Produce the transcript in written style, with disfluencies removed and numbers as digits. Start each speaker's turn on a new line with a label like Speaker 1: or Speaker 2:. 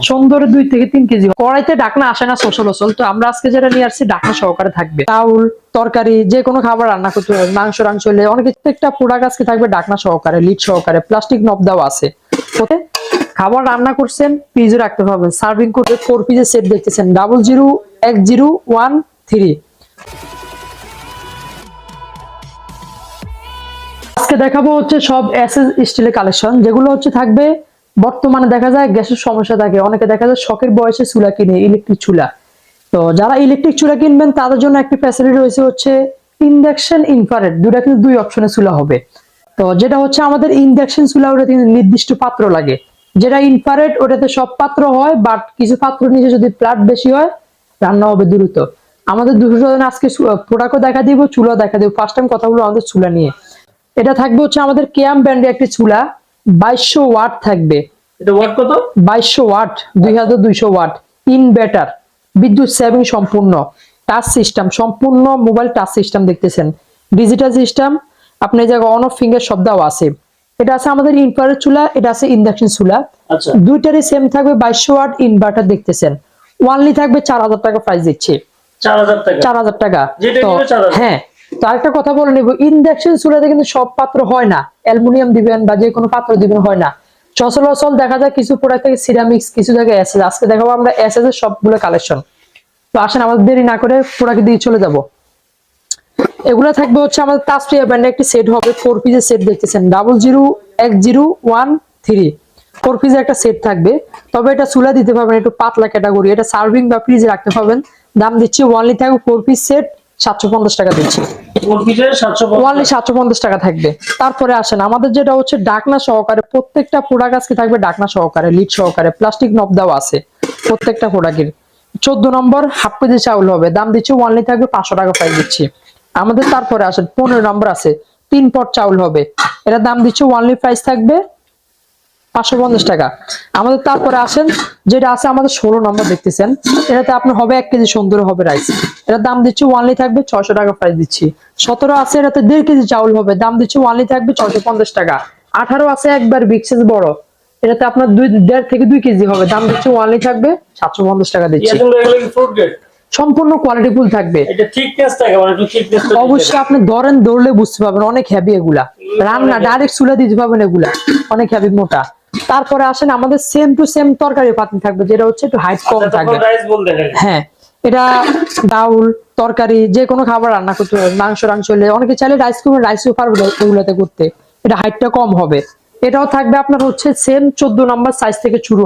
Speaker 1: সুন্দর 2 থেকে 3 কেজি। কড়াইতে ঢাকনা আসে না সচরাচর, তো আমরা আজকে যেটা নিয়ে আসছি ঢাকনা সহকারে থাকবে। চাউল তরকারি যে কোনো খাবার রান্না করতে হবে, মাংস রাংস হলে অনেক একটা প্রোডাক্ট আজকে থাকবে ঢাকনা সহকারে, লিড সহকারে, প্লাস্টিক নব দেওয়া আছে। ওকে, খাবার রান্না করছেন ফ্রিজে রাখতে পারবেন। সার্ভিং করতে 4 পিসের সেট দেখতেছেন 001013। আজকে দেখাবো হচ্ছে সব এসএস স্টিলের কালেকশন, যেগুলো হচ্ছে থাকবে। বর্তমানে দেখা যায় গ্যাসের সমস্যা থাকে, অনেকে দেখা যায় শখের বয়সে চুলা কিনে, ইলেকট্রিক চুলা। তো যারা ইলেকট্রিক চুলা কিনবেন তাদের জন্য একটা ফ্যাসিলিটি রয়েছে হচ্ছে ইন্ডাকশন ইনফ্রারেড, দুটা কিন্তু 2 অপশনে চুলা হবে। তো যেটা হচ্ছে আমাদের ইন্ডাকশন চুলা, ওটা কিন্তু নির্দিষ্ট পাত্র লাগে। যেটা ইনফ্রারেড ওটাতে সব পাত্র হয়, বাট কিছু পাত্র নিচে যদি প্লাট বেশি হয় রান্না হবে দ্রুত। আমাদের দুটো আজকে প্রোডাক্টও দেখা দিব, চুলা দেখা দিব। ফার্স্ট টাইম কথা বলবো আমাদের চুলা নিয়ে। এটা থাকবে হচ্ছে আমাদের কেয়াম ব্র্যান্ডের একটি চুলা, 2200 ওয়াট থাকবে।
Speaker 2: এটা ওয়াট কত?
Speaker 1: 2200 ওয়াট, 2200 ওয়াট, ইনভার্টার, বিদ্যুৎ সেভিং সম্পূর্ণ, টাচ সিস্টেম, সম্পূর্ণ মোবাইল টাচ সিস্টেম দেখতেছেন, ডিজিটাল সিস্টেম। আপনি জায়গায় অন অফ ফিঙ্গার সব দেওয়া আছে। এটা আছে আমাদের ইনফ্রারেড চুলা, এটা আছে ইন্ডাকশন চুলা।
Speaker 2: আচ্ছা,
Speaker 1: দুইটারই সেম থাকবে 2200 ওয়াট ইনভার্টার দেখতেছেন। ওয়ানলি থাকবে 4000 টাকা প্রাইস দিচ্ছি।
Speaker 2: 4000 টাকা?
Speaker 1: 4000 টাকা।
Speaker 2: যেটা
Speaker 1: তো
Speaker 2: নিবে 4000।
Speaker 1: হ্যাঁ, তো আরেকটা কথা বলে নিব, ইন্ডাকশন চুলাতে কিন্তু সব পাত্র হয় না, অ্যালুমিনিয়াম দিবেন বা যে কোনো পাত্র দিবেন হয় না। সচরাচর দেখা যায় কিছু প্রোডাক্ট থেকে সিরামিক্স, কিছু জায়গায় এসএস। আজকে দেখাবো আমরা এসএস এর সবগুলো কালেকশন। তো আসেন আমাদের দেরি না করে প্রোডাক্ট দিয়ে চলে যাব। এগুলো থাকবে হচ্ছে আমাদের তাসফিয়া ব্র্যান্ডের একটি সেট হবে, 4 পিসের সেট দেখতেছেন 001013। 4 পিসের একটা সেট থাকবে। তবে এটা চুলা দিতে পারবেন একটু পাতলা ক্যাটাগরি, এটা সার্ভিং বা ফ্রিজে রাখতে পারবেন। দাম দিচ্ছি ওয়ানলি থাকবে 4 পিস সেট 750 টাকা দিচ্ছি।
Speaker 2: 4 পিসের 750?
Speaker 1: ওয়ানলি 750 টাকা থাকবে। তারপরে আসেন আমাদের যেটা হচ্ছে ঢাকনা সহকারে, প্রত্যেকটা প্রোডাক্ট আজকে থাকবে ঢাকনা সহকারে, লিড সহকারে, প্লাস্টিক নব দেওয়া আছে প্রত্যেকটা প্রোডাক্টের। 14 নম্বর হাফ কেজি চাউল হবে, দাম দিচ্ছি ওয়ানলি থাকবে 500 টাকা প্রাইস দিচ্ছি আমাদের। তারপরে আসেন 15 নম্বর আছে 3 পট চাউল হবে, এটা দাম দিচ্ছি ওয়ানলি প্রাইস থাকবে 550 টাকা আমাদের। তারপরে আসেন যেটা আছে আমাদের 16 নম্বর দেখতেছেন, এটাতে আপনার হবে 1 কেজি সুন্দর হবে রাইস, এটার দাম দিচ্ছি ওয়ানলি থাকবে 600 টাকা প্রাইস দিচ্ছি। 17 আছে এটাতে 1.5 কেজি চাউল হবে, দাম দিচ্ছি ওয়ানলি থাকবে 650 টাকা। 18 আছে একবার বিগ সাইজ বড়, এটাতে আপনার 1.5 থেকে 2 কেজি হবে, দাম দিচ্ছি ওয়ানলি থাকবে 750 টাকা দিচ্ছি।
Speaker 2: এগুলো কি ফ্রুট গ্রেড?
Speaker 1: সম্পূর্ণ কোয়ালিটি ফুল থাকবে।
Speaker 2: এটা থিকনেস থাকে, মানে একটু থিকনেস তো
Speaker 1: অবশ্যই আপনি ধরেন ধরলে বুঝতে পারবেন অনেক হেভি এগুলা, রান্না ডাইরেক্ট চুলা দিতে পারবেন এগুলা, অনেক হেভি মোটা। তারপরে আসেন আমাদের সেম টু সেম তরকারি পাতি থাকবে, যেটা হচ্ছে একটু হাইট কম থাকবে।
Speaker 2: রাইস বল দেখেন।
Speaker 1: হ্যাঁ, এটা ডাউল তরকারি যে কোনো খাবার রান্না করতে হবে, মাংস রাংস হলে অনেকে চাইলে রাইস করবেন, রাইসও পারবে এগুলাতে করতে। এটা হাইটটা কম হবে। এটাও থাকবে আপনার হচ্ছে সেম 14 নম্বর সাইজ থেকে শুরু।